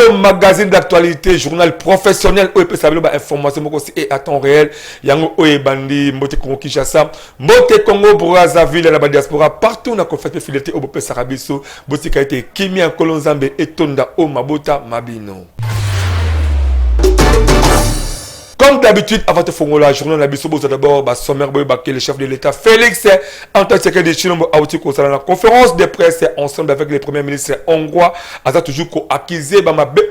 le magazine d'actualité, journal professionnel, où il peut savoir l'information et à temps réel. Yango Oye Bandi, Mote Congo Kinshasa, Mote Congo Brazzaville, la diaspora, partout dans la conférence de fidélité au Bopé Sarabiso, Botika été Kimi en Kolonzambe et Tonda O Mabota Mabino. Comme d'habitude, avant de faire la journée, on a besoin d'abord de sommaire le chef de l'État Félix Antoine Tshisekedi Tshilombo a aussi concernant la conférence de presse ensemble avec les premiers ministres hongrois. A toujours accusé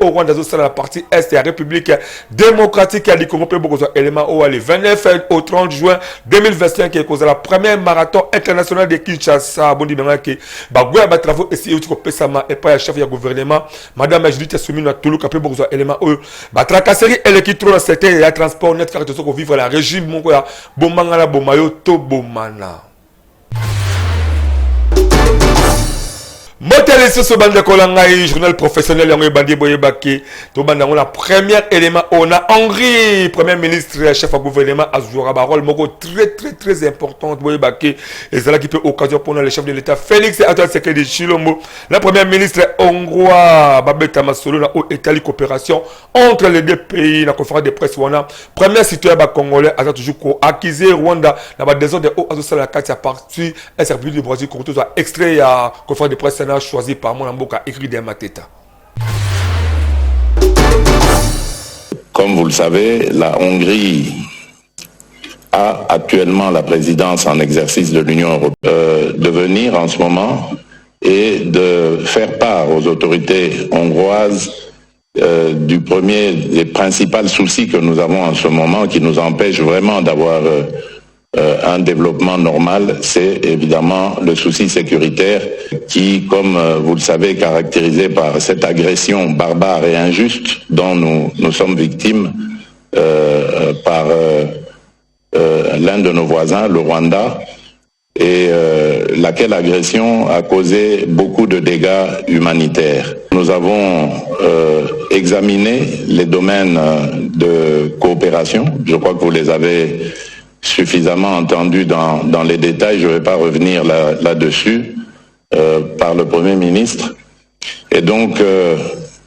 au Rwanda dans la partie est de la République démocratique du Congo pour beaucoup d'éléments au 29 au 30 juin 2025 qui est cause la première marathon international de Kinshasa. Bon dit que bagouya ba travaux ici au Pesama et pas chef du gouvernement Madame Judith Soumina Toulouk pour beaucoup d'éléments au ba tracasserie et l'équipe trop c'était transport net car tout vivre la régime mon quoi bomangala bomayo to bomana. Motele sur bande Kolangai, journal professionnel Yango Bandi Boyebaki, to bande on la premier élément on a Hongrie, premier ministre chef du gouvernement Azura Barol moko très important Boyebaki et c'est là qui peut occasion pour le chef de l'État Félix Antoine Tshisekedi Tshilombo, la première ministre hongrois Babeta Masolo na au État coopération entre les deux pays la conférence de presse wana premier citoyen congolais a toujours accusé Rwanda na ba désordre de haut azo la carte à partir un service du Brésil qu'on soit extrait à conférence de presse choisi par mon amboka écrit des Mateta. Comme vous le savez, la Hongrie a actuellement la présidence en exercice de l'Union européenne. De venir en ce moment et de faire part aux autorités hongroises du premier des principaux soucis que nous avons en ce moment qui nous empêche vraiment d'avoir un développement normal, c'est évidemment le souci sécuritaire qui, comme vous le savez, est caractérisé par cette agression barbare et injuste dont nous sommes victimes par l'un de nos voisins, le Rwanda, et laquelle agression a causé beaucoup de dégâts humanitaires. Nous avons examiné les domaines de coopération, je crois que vous les avez suffisamment entendu dans les détails, je ne vais pas revenir là-dessus, par le Premier ministre. Et donc,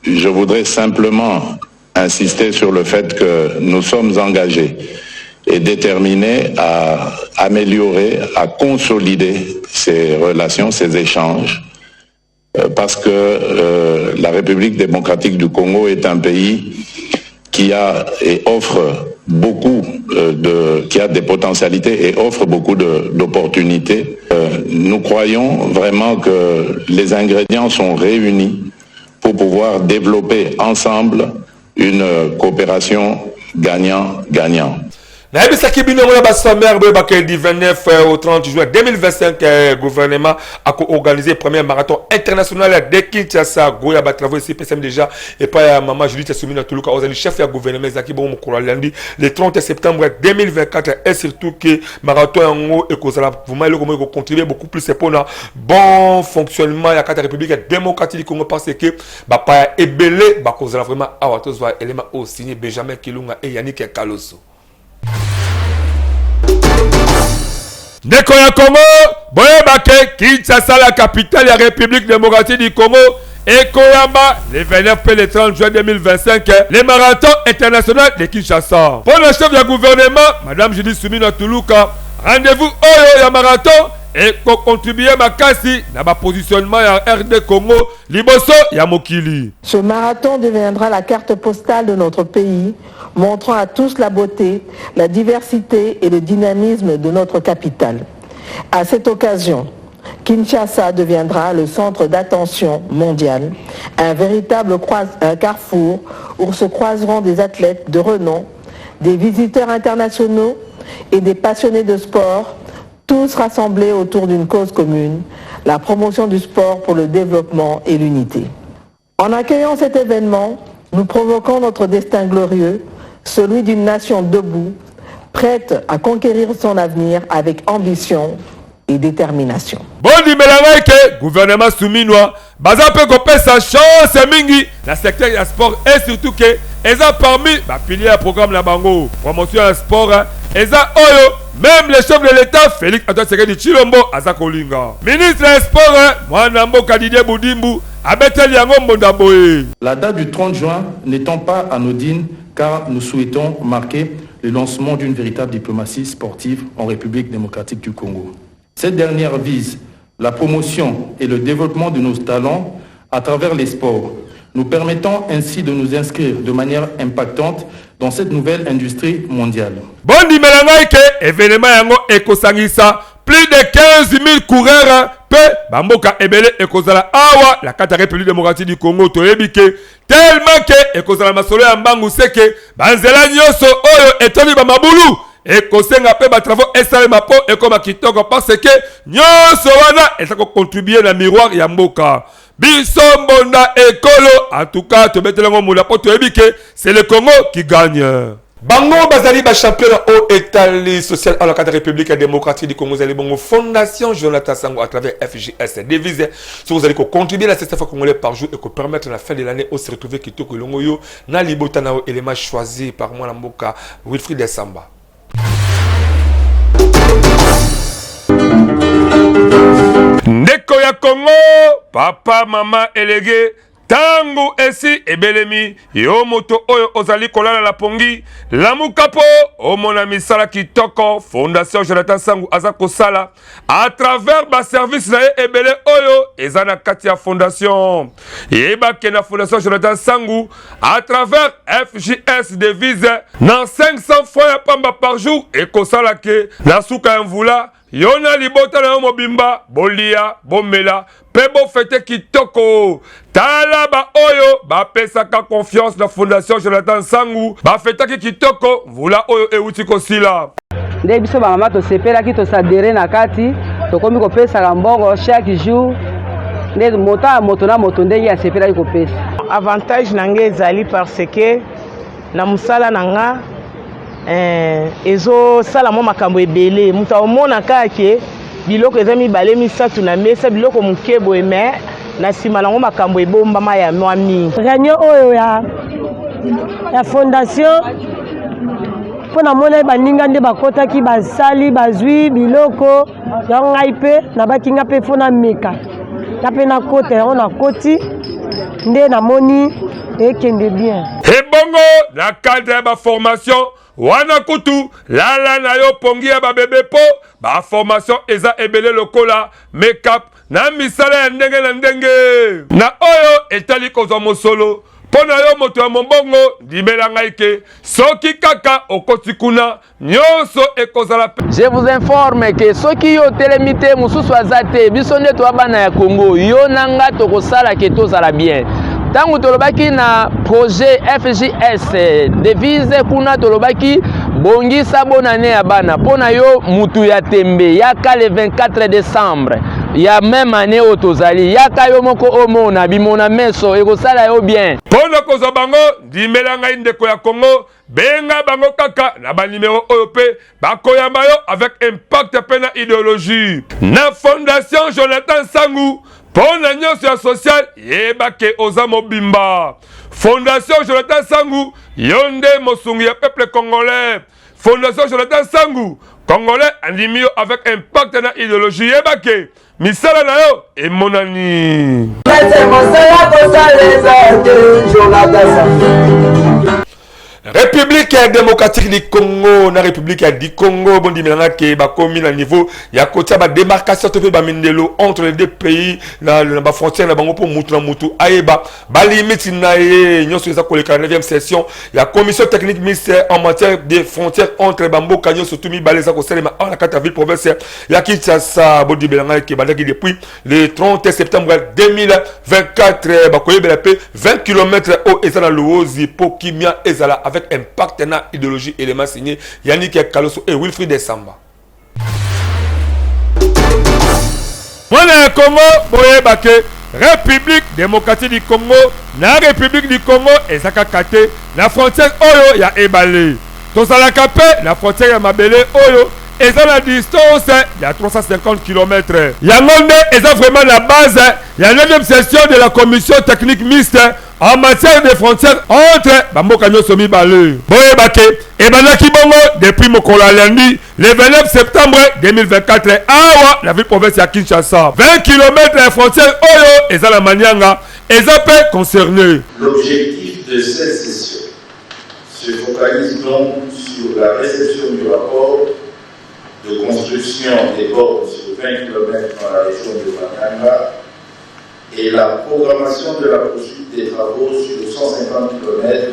je voudrais simplement insister sur le fait que nous sommes engagés et déterminés à améliorer, à consolider ces relations, ces échanges, parce que la République démocratique du Congo est un pays qui a et offre beaucoup qui a des potentialités et offre beaucoup d'opportunités. Nous croyons vraiment que les ingrédients sont réunis pour pouvoir développer ensemble une coopération gagnant-gagnant. Naibisaki bino mona sommaire du 29 au 30 juin 2025 le gouvernement a organisé le premier marathon international de Kinshasa. Goya ba travaux ici PSM déjà et pas maman Judith Soumina Toulouka aux chef du gouvernement Zaki bon lundi le 30 septembre 2024 et surtout que marathon en et cause la vraiment le contribuer beaucoup plus pour un bon fonctionnement de la République démocratique du Congo parce que ba pas ebelé ba cause la vraiment a wato soit élément au signé Benjamin Kilunga et Yannick Kaloso. Nekoya Congo, Boyebake, Kinshasa, la capitale de la République démocratique du Congo, et Koyamba, les 29 et le 30 juin 2025, les marathons internationaux de Kinshasa. Pour le chef du gouvernement, Madame Judith Soumina Toulouka, rendez-vous au ya marathon et contribuer à Makasi dans ma positionnement à RD Congo, Liboso Yamokili. Ce marathon deviendra la carte postale de notre pays, montrant à tous la beauté, la diversité et le dynamisme de notre capitale. À cette occasion, Kinshasa deviendra le centre d'attention mondial, un véritable carrefour où se croiseront des athlètes de renom, des visiteurs internationaux et des passionnés de sport, tous rassemblés autour d'une cause commune, la promotion du sport pour le développement et l'unité. En accueillant cet événement, nous provoquons notre destin glorieux, celui d'une nation debout, prête à conquérir son avenir avec ambition et détermination. Bon dimelanga que gouvernement souminois baza pe ko pesa chance mingi na secteur ya sport et surtout que eza parmi ba pilier ya programme la bango promotion ya sport eza oyo même le chef de l'État Félix Antoine Tshisekedi Tshilombo aza kolinga ministre ya sport mwana mboka Didier Boudimbu abeteli yango mbonda boye. La date du 30 juin n'étant pas anodine car nous souhaitons marquer le lancement d'une véritable diplomatie sportive en République démocratique du Congo. Cette dernière vise la promotion et le développement de nos talents à travers les sports, nous permettant ainsi de nous inscrire de manière impactante dans cette nouvelle industrie mondiale. Bondi melangai ke événement yango ekosangisa plus de 15 000 coureurs pe bamboka ebele ekozala awa la carte République démocratique du Congo toyebike tellement que ekozala masolo ya mbangu seke banzela nyoso oyo etoni ba mabulu ekosenga pe ba travaux esalema po ekoma kitoko parce que nyoso wana ezako contribuer na miroir ya mboka. Bisombonda ekolo en tout cas tobetelango mula po toyebike c'est le Congo qui gagne. Bango Bazali ba champion au état social à la carte République démocratique du Congo, Bongo Fondation Jonathan Sango à travers FJS devise si vous allez contribuer à cette fois congolais par jour et que permettre la fin de l'année au se retrouver Kitoko Longoyo na libotana élément choisi par moi la mboka Wilfried Desamba. Ndeko ya Congo, papa, maman, élégé, tango esi ebelemi, yo moto oyo ozali kolala la pongi, la mukapo, o mona misala kitoko, Fondation Jonathan Sango azako sala, à travers ba service na ebele oyo, ezana kati ya fondation. Yeba ke na Fondation Jonathan Sango, à travers FJS devise, na 500 francs ya pamba par jour, et kosala ke, na suka mvula, Yona libota na mobimba, bolia, bomela, pebo fete kitoko. Tala ba oyo, ba pesaka confiance na Fondation Jonathan Sango, ba fete kitoko, vula oyo e utiko sila. Nde biso ba mama to sepela ki to sadere na kati, to komi ko pesa mbongo chaque jour. Nde moto na moto ndenge ya sepela ki ko pesa. Avantage nange ezali parce que na musala nanga ezo sala mo makambo ebele muta omona kake biloko eza mibale misatu na mesa biloko mukebo eme na sima nango makambo ebomba maya mwami réunion oyo ya fondation pona mona baninga nde bakotaki basali bazwi biloko ya ngai pe na bakinga pe fona meka na pe na kota yango na koti nde na moni ekende bien ebongo na cadre ba formation wana kutu lala na yo pongi ya babebe po ba formation eza ebele lokola make-up na misala ya ndenge na ndenge na oyo etali kozwa mosolo pona yo moto ya mombongo dibela ngai ke soki kaka okoti kuna nyonso ekozala. Je vous informe que soki yo telemite mususu azate biso nde to bana ya Congo yo nanga tokosala ke tozala bien. Tango tolobaki na projet FJS devise kuna tolobaki bongisa bonane ya bana pona yo mutu ya tembe yaka le 24 décembre ya même année otozali yaka yo moko omona bimona meso ekosala yo bien pona kozo bango dimela ngai ndeko ya Congo benga bango kaka na ba numéro oyo pe bakoyamba yo avec impact pe na idéologie na Fondation Jonathan Sango pona nyonso ya social yeba ke oza mobimba. Fondation Jonathan Sango yonde mosungi ya peuple congolais. Fondation Jonathan Sango congolais andimio avec impact na idéologie yeba ke misala na yo emonani. République démocratique du Congo, na République du Congo, bon dimilanga ke ba komi na niveau ya kotia ba démarcation to pe ba mindelo entre les deux pays na ba frontière na bango pour mutu na mutu ayeba ba limite na ye nyoso eza koleka 9e session ya commission technique mixte en matière des frontières entre bamboka nyoso tumi baleza ko selema en la carte ville provinciale ya Kinshasa bon dimilanga ke bandaki depuis le 30 septembre 2024 ba koyebela pe 20 km au ezala Luozi po kimia ezala avec impact na idéologie élément signé Yannick Kaloso et Wilfried Desamba. Mwana Congo boyebake République démocratique du Congo na République du Congo ezaka kate na frontière oyo ya ebale tozala kapé na frontière ya mabele oyo eza la distance ya 350 km. Yangonde eza vraiment la base ya 9e session de la commission technique mixte en matière de frontières entre bamboka nyoso mibale. Boyebake ebandaki bongo depuis mokolo lundi le 29 septembre 2024 awa la ville province ya Kinshasa 20 km ya frontière oyo eza la manyanga Ezapé concerné. L'objectif de cette session se focalise donc sur la réception du rapport de construction des bornes sur 20 km dans la région de Makanga et la programmation de la poursuite des travaux sur 150 km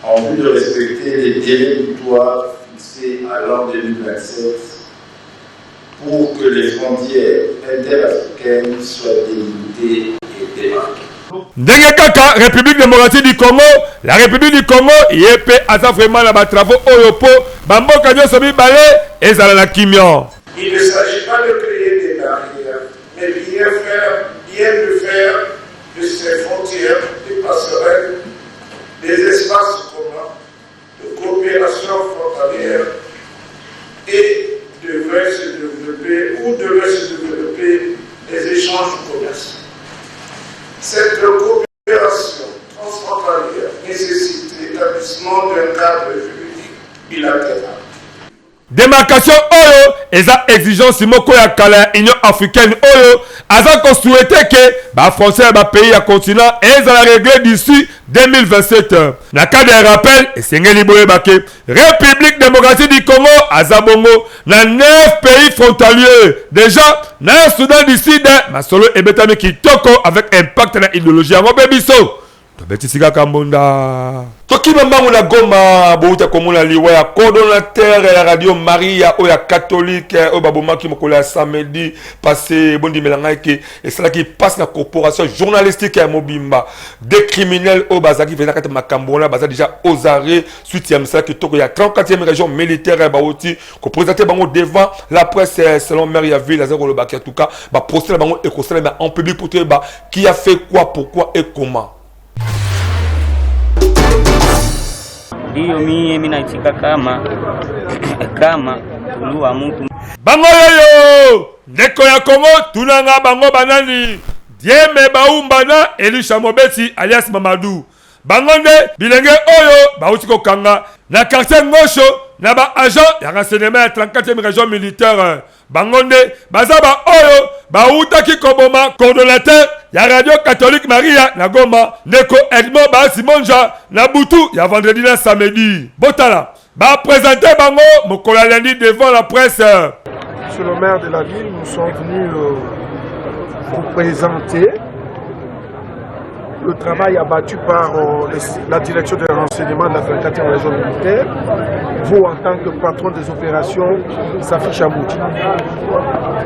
en vue de respecter les délais butoirs fixés à l'an 2027 pour que les frontières interafricaines soient délimitées et démarquées. Ndenge kaka République démocratique du Congo, la République du Congo yepe aza vraiment la travaux oyopo bamboka nyoso mibale ezala na kimio. Il ne s'agit pas de créer des barrières, mais bien de faire de ces frontières des passerelles, des espaces communs de coopération frontalière et devraient se développer des échanges commerciaux. Cette coopération transfrontalière nécessite l'établissement d'un cadre juridique bilatéral. Démarcation oyo eza exigence moko ya kala Union africaine oyo aza ko souhaiter que ba frontière ba pays ya continent ezala réglé d'ici 2027. Na cas de rappel esengeli boye bake République démocratique du Congo aza bongo na 9 pays frontaliers. Déjà na Soudan du Sud masolo ebetami kitoko avec impact na idéologie yango bebiso. Tobetisika kambonda. Toki mambangu na Goma bouta komona liwa ya coordonnateur ya radio Maria oya catholique o babomaki mokola samedi passé bondi melanga ke et cela qui passe la corporation journalistique ya Mobimba des criminels au bazaki vena kata makambola baza déjà aux arrêts suite ya msala kitoko ya 34e région militaire baoti ko présenter bango devant la presse selon maire ya ville azako lobaki en tout cas ba procès bango et conseil en public pour ba qui a fait quoi pourquoi et comment. Ndiyo mimi naitika kama tuluwa mtu bango yoyo ndeko ya Kongo tunanga bango banani Dieme Baumbana Elisha Mobeti alias Mamadou bango nde bilenge oyo bauti kokanga na quartier Ngosho na ba agent ya renseignement ya 34e région militaire bango nde bazaba oyo bautaki koboma coordonnateur ya radio catholique Maria na Goma ndeko Edmond Basimonja na butu ya vendredi na samedi botala ba présenter bango mokolo lundi devant la presse. Monsieur le maire de la ville, nous sommes venus vous présenter le travail abattu par la direction de renseignement de la 34e région militaire. Vous, en tant que patron des opérations, Safi Chamouti.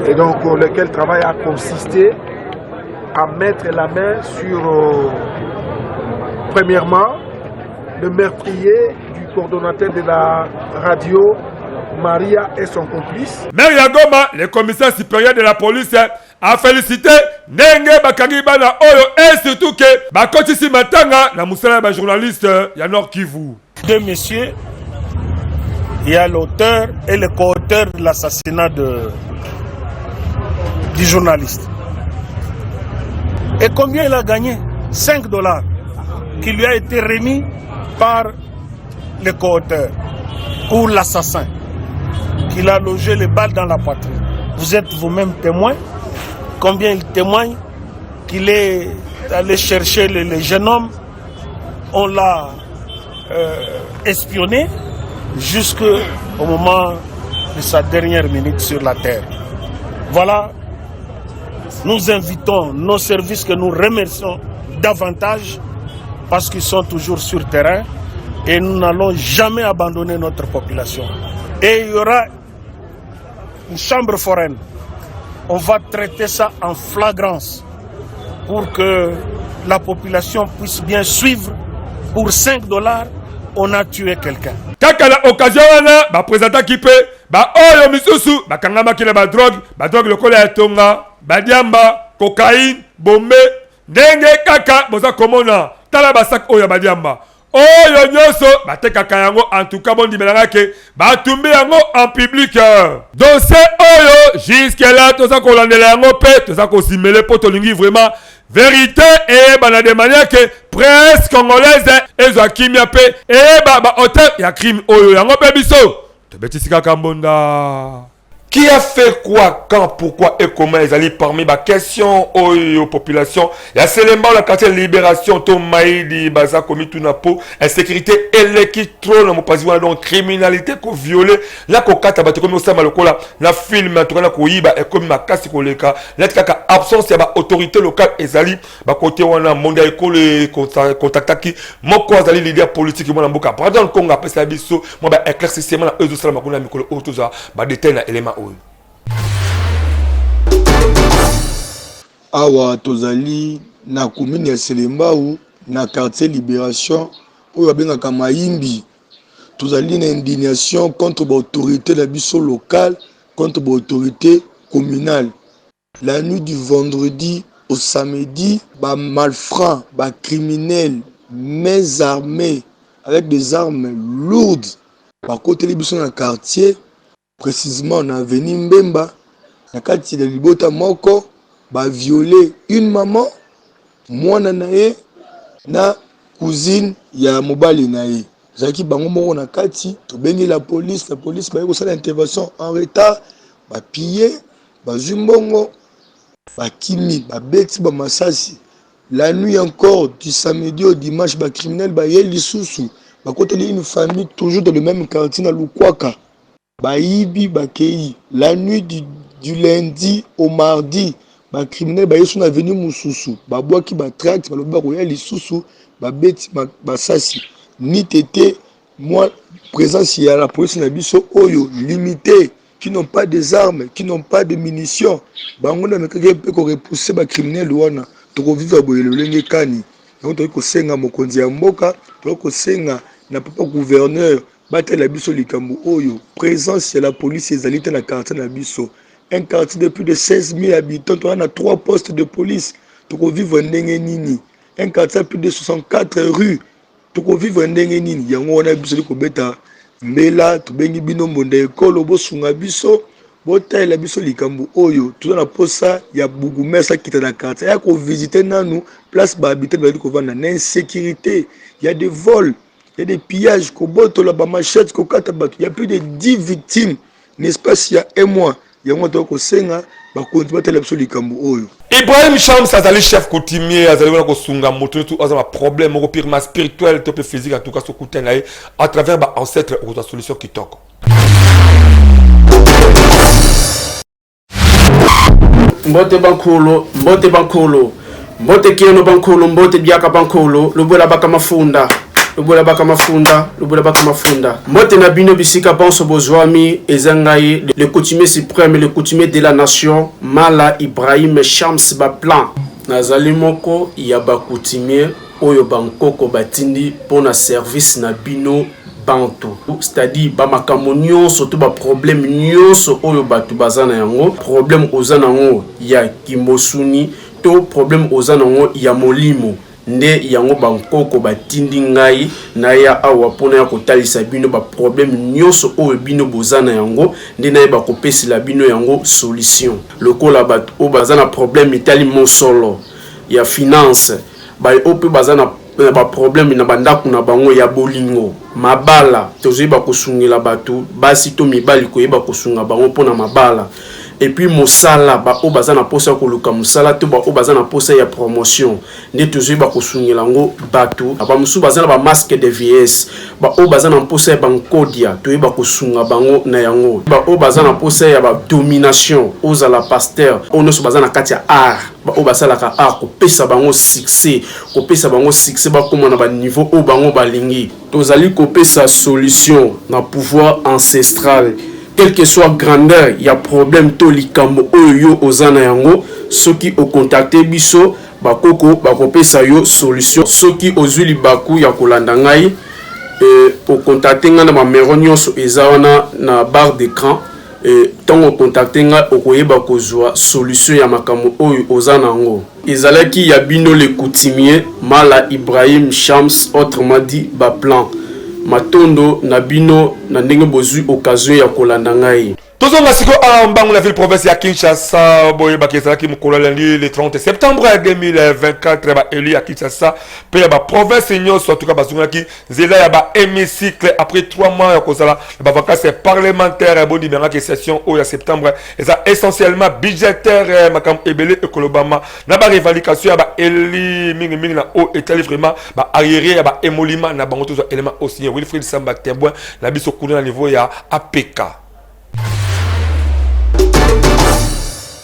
Et donc, lequel travail a consisté à mettre la main sur, premièrement, le meurtrier du coordonnateur de la radio Maria et son complice. Maire Yagoma, le commissaire supérieur de la police, a félicité Nenge Bakari Bana Oyo et surtout que Bakotisi Matanga, la moussala ba journaliste Yanor Kivu. Deux messieurs, il y a l'auteur et le co-auteur de l'assassinat du journaliste. Et combien il a gagné? $5 qui lui a été remis par le co-auteur ou l'assassin, qu'il a logé les balles dans la poitrine. Vous êtes vous-même témoin. Combien il témoigne qu'il est allé chercher le jeune homme. On l'a espionné jusqu'au moment de sa dernière minute sur la terre. Voilà, nous invitons nos services que nous remercions davantage parce qu'ils sont toujours sur terrain et nous n'allons jamais abandonner notre population. Et il y aura une chambre foraine. On va traiter ça en flagrance pour que la population puisse bien suivre. Pour $5, on a tué quelqu'un. Kaka la occasion wana ba présenter qui peut ba oyo misusu ba kangama kile ba drogue lokola ya tonga ba diamba cocaïne bombe ndenge kaka boza komona tala ba sac oyo ba diamba oyo nyoso ba tekaka yango en tout cas bon dimelanga ke ba tumbi yango en public dossier oyo jusque là toza ko landela yango pe toza ko simele poto lingi vraiment vérité et bana de manière que presse congolaise ezo kimia pe et ba auteur ya crime oyo yango pe biso to betisika kambonda Qui a fait quoi, quand, pourquoi et comment ils allaient parmi les questions aux populations. Il y a seulement la quartier Libération, Tomaïdi, Baza, Komi, Tunapo, insécurité, électro, la mopaziwa, donc criminalité, ko violé, la kokata, bato, comme ça, malokola, la film, en tout cas, la koyiba, et comme ma casse, koleka, la kaka absence, il y a autorité locale, ezali, ba côté, on a mondial, école, contactaki, moko, azali, leader politique, mon amboka, pardon, Konga, après ça, biso, moi, ba, éclaircissement, la eux, ça, ma kona, mikolo, autoza, ba, détail, na, élément, awa tozali na commune ya Selembao na quartier Libération oyo babengaka Mayimbi. Tozali na indignation contre l'autorité de biso locale, contre l'autorité communale. La nuit du vendredi au samedi, ba malfrats, ba criminels, mains armées avec des armes lourdes, par côté de biso na quartier, précisément na avenue Mbemba, na quartier de Libota Moko, ba violer une maman, mwana nae na cousine ya mobali nae. Zaki bango moko na kati, to bengi la police ba ko sala intervention en retard, ba piller, ba zumbongo, ba kimi, ba beti ba masasi. La nuit encore du samedi au dimanche, ba criminel ba yeli susu, ba côté une famille toujours dans le même quartier na Lukwaka. Ba ibi ba kei. La nuit du lundi au mardi, ba criminel ba yesu na venu mususu, ba boaki ba tract, ba loba ko yeli susu, ba beti ba sasi. Ni tété, moi, présence il y a la police na biso oyo limité, qui n'ont pas des armes, qui n'ont pas de munitions. Bango na mekeke pe ko repousser ba criminel wana, to ko vivre boye lolenge kani. Donc to ko senga mokonzi ya mboka, to ko senga na papa gouverneur, bata la biso likambo oyo, présence il y a la police ezali na quartier na biso. Un quartier de plus de 16 000 habitants, on a 3 postes de police, to ko vivre ndenge nini. Un quartier de plus de 64 rues. Toko vivre ndenge nini yango wana biso liko beta mbela to bengi bino mbonda ekolo bosunga biso botela biso likambo oyo tuza na posa ya bugumesa kita na quartier ya ko visiter nanu place ba habiter ba liko vanda na insécurité, il y a des vols, il y a des pillages ko botola ba machette ko kata bato, il y a plus de 10 victimes n'est-ce pas il y a un mois yango to ko senga ba konti batela biso likambo oyo. Ibrahim Shams azali chef coutumier azali wana kosunga moto tout azama problème au pire spirituel to physique en tout cas so kutena à travers ba ancêtre ou solution kitoko. Mbote bankolo mbote kieno bankolo mbote biaka bankolo lobola baka mafunda mbote na bino bisika panso bozwami ezangaye le coutumier suprême, le coutumier de la nation Mala Ibrahim Shams Baplan nazali moko ya ba coutumier oyo bankoko batindi pona service na bino bantu, c'est-à-dire ba makambo nyonso to ba problème nyonso oyo batu bazana yango, problème ozana yango ya kimosuni to problème ozana yango ya molimo nde yango bankoko batindi ngai na ya awa pona ya kotalisa bino ba problème nyonso oyo bino bozana yango nde na ba kopesi la bino yango solution. Lokola batu o bazana problème itali mosolo ya finance ba ope bazana ba problème na bandako na bango ya bolingo mabala tozoyeba kosungela batu basi to mibali koyeba kosunga bango pona mabala. Et puis mosala ba o bazana posa koluka mosala to ba o bazana posa ya promotion ne toujours ba kosungela ngo batu ba musu bazana ba masque de vieillesse ba o bazana posa ya bankodia to ba kosunga bango na yango ba o bazana posa ya ba domination oza la pasteur ono so bazana kati ya art ba o basala ka art ko pesa bango succès ba koma na ba niveau o bango balingi tozali ko pesa solution na pouvoir ancestral. Quelle que soit grandeur, il y a problème to likambo oyo ozana yango soki o contacter biso bakoko bakopesa yo solution soki ozuli baku ya kolanda ngai o contacter nga na numero nyonso ezawana na barre d'écran tango contacter nga okoyeba kozwa solution ya makambo oyo ozana yango ezalaki ya bino le coutumier Mala Ibrahim Shams autrement dit Baplan matondo na bino na ndenge bozui occasion ya kolanda ngai. Tozonga siko ambango la ville province ya Kinshasa boye bakeza ki mukolo lundi le 30 septembre 2024 ba élu à Kinshasa pe ba province nyonso en tout cas bazunga ki zela ya ba hémicycle après 3 mois ya kozala ba vacances parlementaires bondi benga ki session au ya septembre et ça essentiellement budgétaire makam ebele ekolobama na ba revendication ya ba élu mingi na o etali vraiment ba arriéré ya ba émolument na bango tous éléments aussi Wilfried Samba Temboin na biso kuna na niveau ya APK.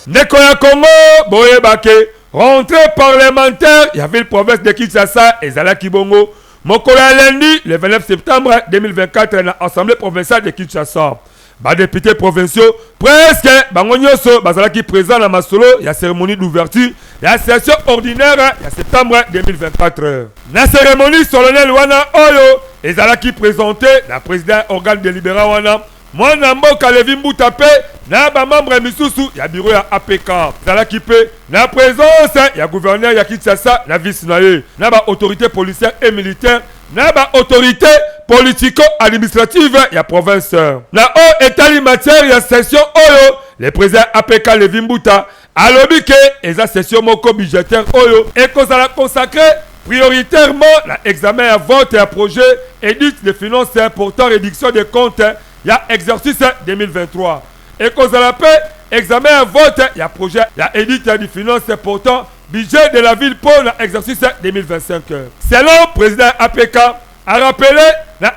Neko ya Congo, boye bake, rentrée parlementaire, il y avait le province de Kinshasa et Zala Kibongo. Mokolo lundi, le 29 septembre 2024, dans l'Assemblée provinciale de Kinshasa. Ba députés provinciaux, presque, bangonyoso, bazala qui présent dans Masolo, il y a cérémonie d'ouverture, il y a session ordinaire, il y a septembre 2024. La cérémonie solennelle wana oyo, et Zala qui présentait, la présidente organe délibérant wana, Mwana mboka Levi Mbutape na ba membre misusu ya bureau ya APK zala kipe na présence ya gouverneur ya Kinshasa na vice naye na ba autorité policière et militaire na ba autorité politico administrative ya province na o etali matière ya session oyo le président APK Levi Mbuta alobi ke eza session moko budgétaire oyo ekozala consacré prioritairement la examen à vote et à projet édite de finances portant réduction des comptes. Il y a exercice 2023. Et qu'on a l'appelle examen à vote, il y a projet, il y a édite du finance portant budget de la ville pour l'exercice 2025. Selon le président APK, a rappelé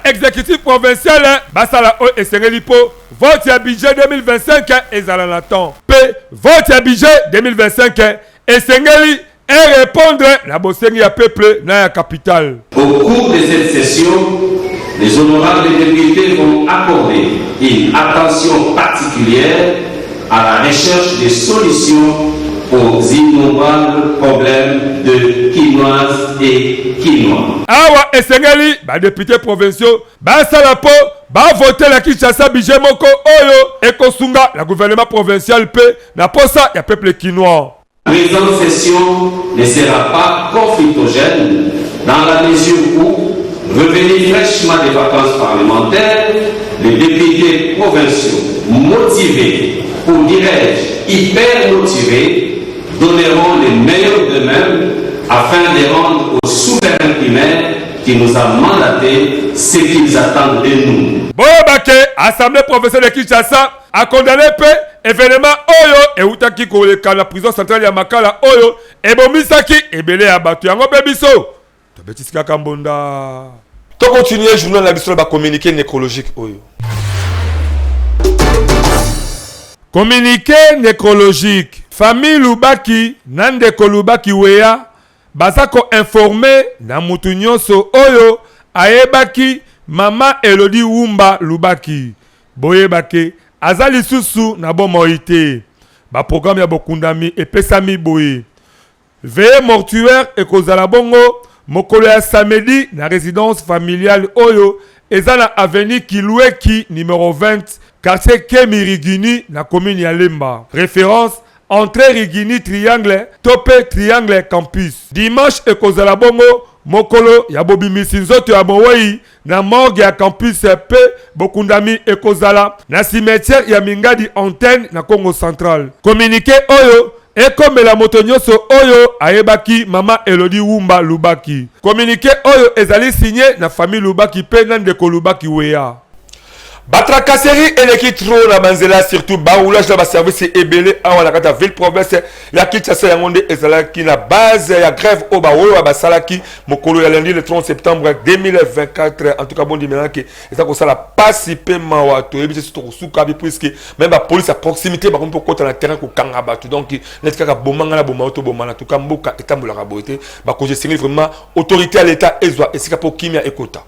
l'exécutif provincial, Basala O et Senelipo, vote à budget 2025 et Zalanatan. P, vote à budget 2025 et Sengeli et répondre la Bossénie à peuple dans la capitale. Au cours de cette session, les honorables députés vont accorder une attention particulière à la recherche des solutions aux innombrables problèmes de Kinoises et Kinois. Awa Esengeli, députés provinciaux, Salapo, voter la Kinshasa budget moko oyo et Kosunga, le gouvernement provincial peut na posa ya peuple Kinois. La présente session ne sera pas conflictogène dans la mesure où, revenus fraîchement des vacances parlementaires, les députés provinciaux motivés, ou dirais-je hyper motivés, donneront les meilleurs d'eux-mêmes afin de rendre aux souverains primaires qui nous a mandaté ce qu'ils attendent de nous. Boyabake, Assemblée provinciale de Kinshasa, a condamné événement Oyo et Outaki Koleka la prison centrale ya Makala Oyo et Bomisaki et Belé abattu yango bebiso. Tobetisika Kambonda. To continuer journal la biso ba communiqué nécrologique Oyo. Communiqué nécrologique. Famille Lubaki, Nandeko Lubaki Weya, Bazako informé na mutu nyonso Oyo ayebaki Mama Elodie Wumba Lubaki. Boyebake azali susu na bomoite. Ba programme ya bokundami epesami boye. Veille mortuaire et kozala bongo mokolo ya samedi na résidence familiale Oyo ezana avenue Kiloueki numéro 20 quartier Kemirigini na commune ya Lemba. Référence entrée Rigini triangle Topé triangle campus. Dimanche et kozala bongo mokolo ya bobimisi nzoto ya mowei na morgue ya campus pe bokundami ekozala na cimetière ya Mingadi antenne na Congo central. Communiqué oyo ekomela moto nyonso oyo ayebaki Mama Elodie Wumba Lubaki. Communiqué oyo ezali signé na famille Lubaki pe na ndeko Lubaki Weya. Batrakaseri eleki trop na banzela surtout baoulage na ba service ebele awa na kata ville province ya Kinshasa ya ngonde ezalaki na base ya grève au baoyo ba salaki mokolo ya lundi le 30 septembre 2024 en tout cas bon dimanche eza ko sala participer mawato ebisi surtout suka bi puisque même la police à proximité ba ko kota na terrain ko kanga batu donc netika ka bomanga na bomato bomana tout cas mboka etambola ka boité ba ko gestionner vraiment autorité à l'état ezwa esika po kimia ekota.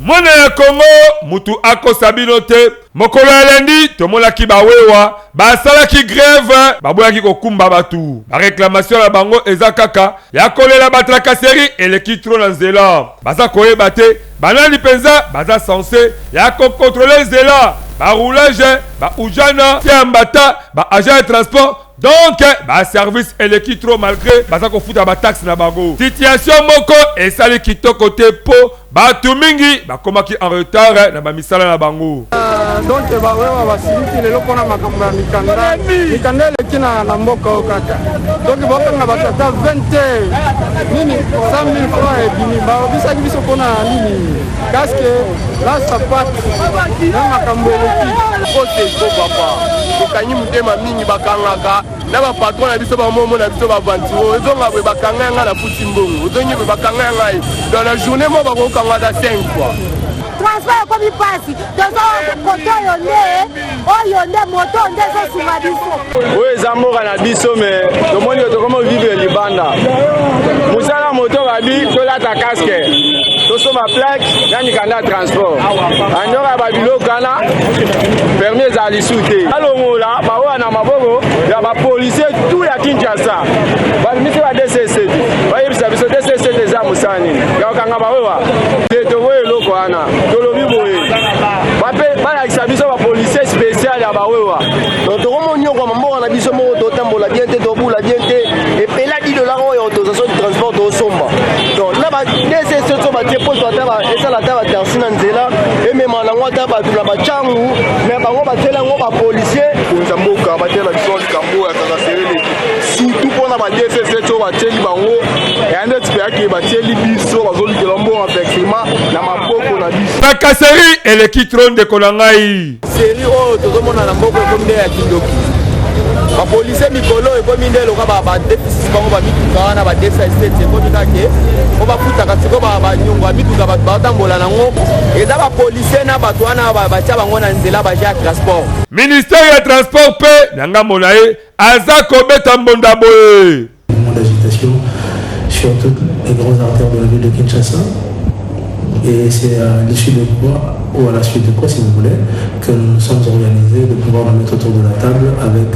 Mwana ya Congo, mutu ako sabino te, mokolo ya lundi, tomolaki bawewa, basalaki grève, baboyaki kokumba batu. Ba réclamation la bango eza kaka, ya kolela batrakaseri eleki tro na nzela. Baza koyeba te, banani penza, baza censé, ya ko contrôler nzela, ba roulage, ba ujana, te ambata, ba agent de transport, donc ba service eleki trop malgré baza ko futa ba taxe na bango situation moko esali kitoko te po batu mingi bakomaki en retard na ba misala na bango donc bawewa basiliki lelo mpona makambo ya mikanda eleki na mboka oyo kaka donc bakanga batata 20 nini 100 000 francs ebimi babisaki biso mpona nini kaske la sapate na makambo eleki kote iko papa tokangi motema mingi bakangaka na bapatron na biso bamomo na biso bavantiro ezonga bwe bakanga yanga na puti mbongo ozongi bwe bakanga yanga ye dans la journée mo bakokanga da 5 fois transport ekomi pasi tozo koto oyo nde moto nde ezosunga biso oyo eza mboka na biso me tomoni tokoma vivre libanda mosala moto babi tolata kaske tosomba plaque na mikanda ya transport andoka ya babiloko wana permis ezala lisu te alongola baoya na maboko ya bapolisier tout ya Kinshasa babimisi ba DCC bayebisa biso DCC eza mosala nini yakokanga baoya te tokoya eloko wana tolobi boye balakisa biso bapolisier spécial ya bawewa tokomonyokwa mamboka na biso moko totambola bien te tobula bien te epela $10 oyo autorisation du transport tosomba donc na ba DCC so batie poste esala ata batarsi na nzela emema nango ata bato na bachangu me bango batiela yango bapolisier konza mboka batiela biso likambo ya kakaserele surtout mpona ba DCC so batieli bango ya ndeti mpe batieli biso bazolikela mbongo effectivement na maboko na biso bakaseri eleki tron de konangai seri oyo tozomona na mboko ekomi nde ya kindoki bapolisier mikolo ekomi nde eloka badefisisi bango bamituka wana badesastet ekomi kake o bafutaka siko banyongo ya mituka bato baotambola nango eza bapolisier na bato wana batia bango na nzela baja ya transport ministère ya transport mpe na ngambo na ye aza kobeta mbonda boye d'agitation sur toutes les grandes artères de la ville de Kinshasa. Et c'est à l'issue de quoi, ou à la suite de quoi, si vous voulez, que nous nous sommes organisés de pouvoir nous mettre autour de la table avec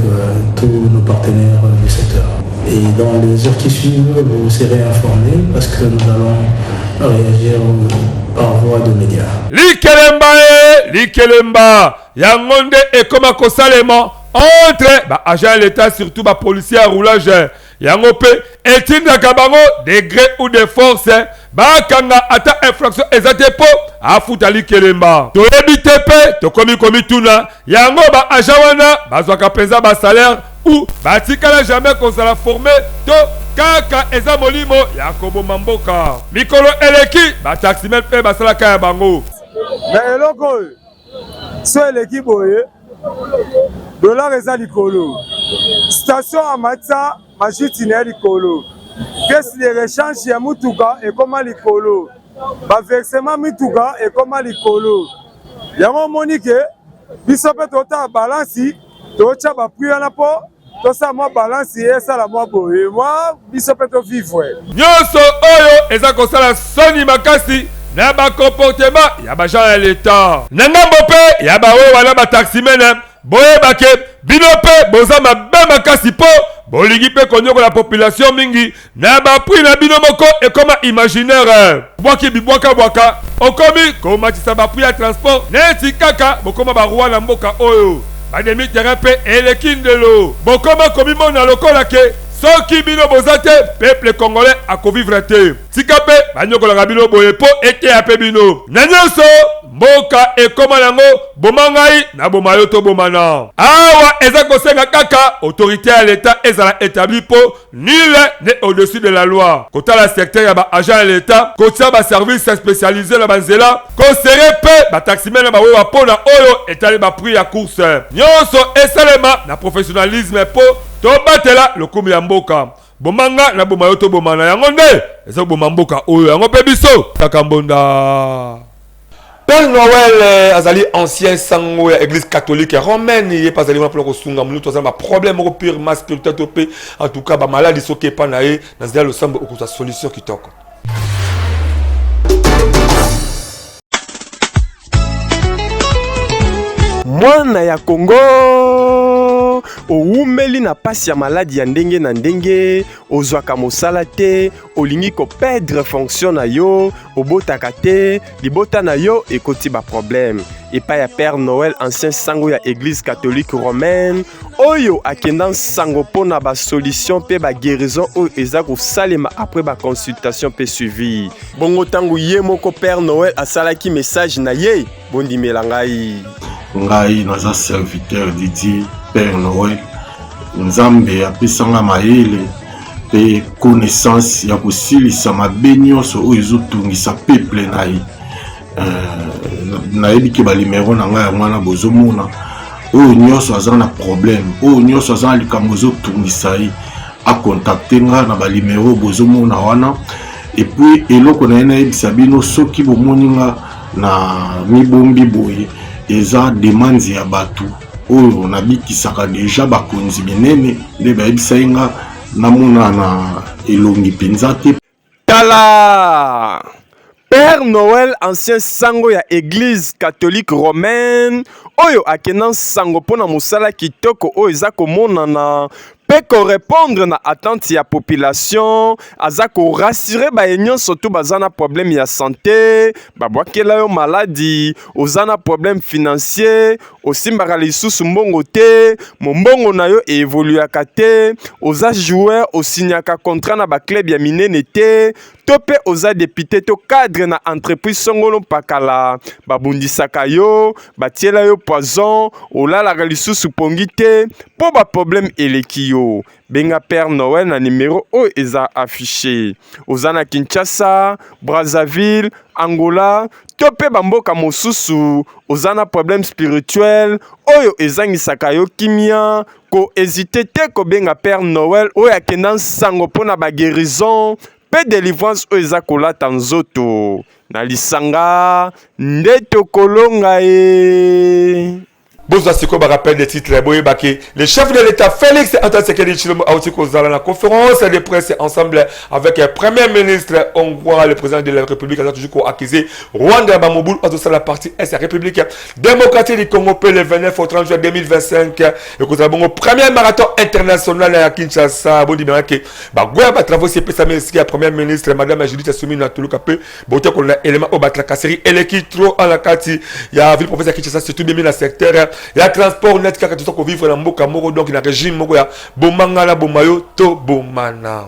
tous nos partenaires du secteur. Et dans les heures qui suivent, vous serez informés parce que nous allons réagir par voie de médias. Likelemba, Yangonde et comme Kosalema entre agents de l'État, surtout policiers à roulage. Yangope, etindaka bango degré ou de force bakanga ata infraction ezate po afuta likelemba toyebi te pe tokomi tuna yango agent wana bazwaka penza salaire ou batikala jamais kozala formé to kaka eza molimo ya koboma mboka mikolo eleki bataximen mpe basalaka ya bango na eloko oyo so eleki boye dollar eza likolo station amata machine ya likolo caisse de rechange ya mutuka ekoma likolo baversement mituka ekoma likolo yango monike biso mpe tota balansi tocha baprix wana mpo tosala mwa balansi esala mwa boye mwa biso mpe tovivre nyonso oyo eza kosala soni makasi na bakomportema ya bagent ya leta na ngambo mpe ya baoyo wana bataximene boyebake bino mpe boza mabe makasi mpo bolingi mpe konyokola population mingi na bapri na bino moko ekoma imaginaire bwaki bibwaka okomi komatisa bapri ya transport neti kaka bokoma baroi na mboka oyo bademi terrain mpe eleki ndelo bokoma komimona lokola ke soki bino boza te peuple congolais akovivre te tika mpe banyokolaka bino boye mpo eteya mpe bino na nyonso mboka ekoma yango boma ngai na boma yo tobomana awa eza kosenga kaka autorité ya leta ezala établi mpo nul n'est au-dessus de la loi kotala secteur ya baagent ya leta kotia baservice spécialisé na banzela kosere mpe bataximene bawewa mpona oyo etali baprix ya course nyonso esalema na professionnalisme mpo tobatela lokumu ya mboka bomanga na boma yo tobomana yango nde eza boma mboka oyo yango mpe biso kaka mbonda Père Noël azali ancien sango ya église catholique romaine ye pas ali pour kosunga mutu azali problème ko pire mas spirituel to pe en tout cas ba maladie soki pa na ye na zela le sambo okuta solution kitoko mwana ya Congo oumeli na pasi ya maladi ya ndenge na ndenge, ozwaka mosala te, olingi ko perdre fonction na yo, obotaka te, libota na yo ekoti ba problème. Epai ya Père Noël ancien sango ya Église catholique romaine, oyo akenda sango pona ba solution pe ba guérison oyo eza kosalema après ba consultation pe suivi. Bongo tango ye moko Père Noël asalaki message na ye, bondimela ngai. Ngai naza serviteur Didier Père Noël. Nzambe apesanga mayele pe connaissance ya kosilisa mabe nyonso oyo ezotungisa peuple na ye. Nayebi ke balimero na ngai ya mwana bozomona oyo nyonso aza na problème, oyo nyonso aza na likambo ezotungisa ye akontakte nga na balimero bozomona wana. Et puis eloko na ye nayebisa bino soki bomoni nga na mibombi boye eza demande ya bato oyo nabikisaka deja bakonzi minene nde bayebisa ye nga namona na elongi mpenza te. Tala Père Noël ancien sango ya Église catholique romaine oyo akena sango pona mosala kitoko oyo eza komonana pe correspondre na attente ya population, aza ko rassurer ba nyonso surtout bazana problème ya santé, babwakela yo maladie, ozana problème financier, osimbaka lisusu mbongo te, mbongo na yo évoluaka te, oza joueur osignaka contrat na ba club ya minene te, to pe oza député to cadre na entreprise songolo pakala, babundisaka yo, batiela yo poison, olalaka lisusu pongi te, po ba problème eleki yo. Benga Père Noël na numéro o eza affiché. Ozana Kinshasa, Brazzaville, Angola, tope bamboka mosusu, ozana problème spirituel, oyo ezangisaka yo kimia, ko hésiter te ko benga Père Noël, oyo akenda sango pona ba guérison, pe délivrance o eza kolata nzoto. Na lisanga ndeto kolonga e. Bonsoir, c'est quoi le rappel des titres? Le chef de l'État Félix Antoine Tshisekedi Tshilombo a aussi causé la conférence de presse ensemble avec le Premier ministre hongrois, le président de la République, a toujours accusé Rwanda Bamoboul, à la partie Est de la République démocratique du Congo, le 29 au 30 juin 2025. Et que nous avons le premier marathon international à Kinshasa. Bon, dit bien que Bagouya va travailler sur la Premier ministre, Madame Judith Assumi Natuluka, bon, qu'on a élément au Batrakaseri, et l'équipe trop en la carte, il y a ville professeur Kinshasa, surtout bien dans le secteur. Il y a transport net qui a vivre dans Mboka Moro, donc il y a régime Moko, il y a Bomangala, Bomayo, To Bomana.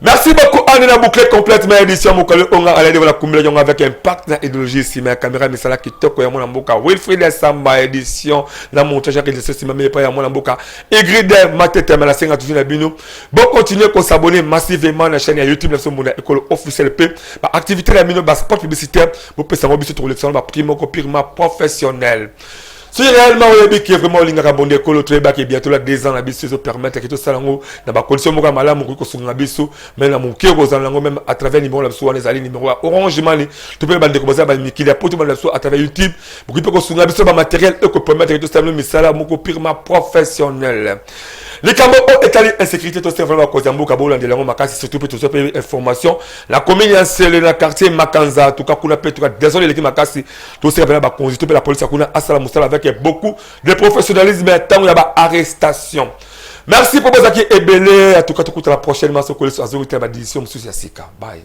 Merci beaucoup. On a bouclé complètement l'édition. On a allé de la combinaison avec un partenaire idéologie ici. Mais la caméra, mais ça là qui toque. Il y a mon amboka. Wilfried Samba édition. Dans mon montage, il y a ce mais pas il y a mon amboka. Ygrid Matete, mais la scène a toujours la bino. Bon, continuez à s'abonner massivement à la chaîne YouTube. La chaîne école officielle P. Activité la bino, sport publicitaire. Vous pouvez savoir sur le salon, primo copirement professionnel. Si réellement vous avez vraiment linga kabonde kolo treba qui bientôt la 2 ans la biso se permettre que tout ça lango na ba condition moka malamu ko sunga biso mais na muke ko zango même à travers numéro la biso wana ezali numéro Orange Money to pe ba de commencer ba mikili ya poto ba la biso à travers YouTube beaucoup pe ko sunga biso ba matériel e ko permettre que tout ça le misala moko purement professionnel. Les camarades ont étalé insécurité, tout ça vraiment cause d'ambo kabolo de lango makasi surtout pour tout ça information la commune c'est le quartier Makanza tout cas kuna pe tout cas désolé l'équipe makasi tout ça ba conduite pe la police kuna asala musala avec beaucoup de professionnalisme et tant il y a arrestation. Merci pour vos acquis et belé à tout cas tout la prochaine masse au collège à 0 édition Monsieur Yassika. Bye.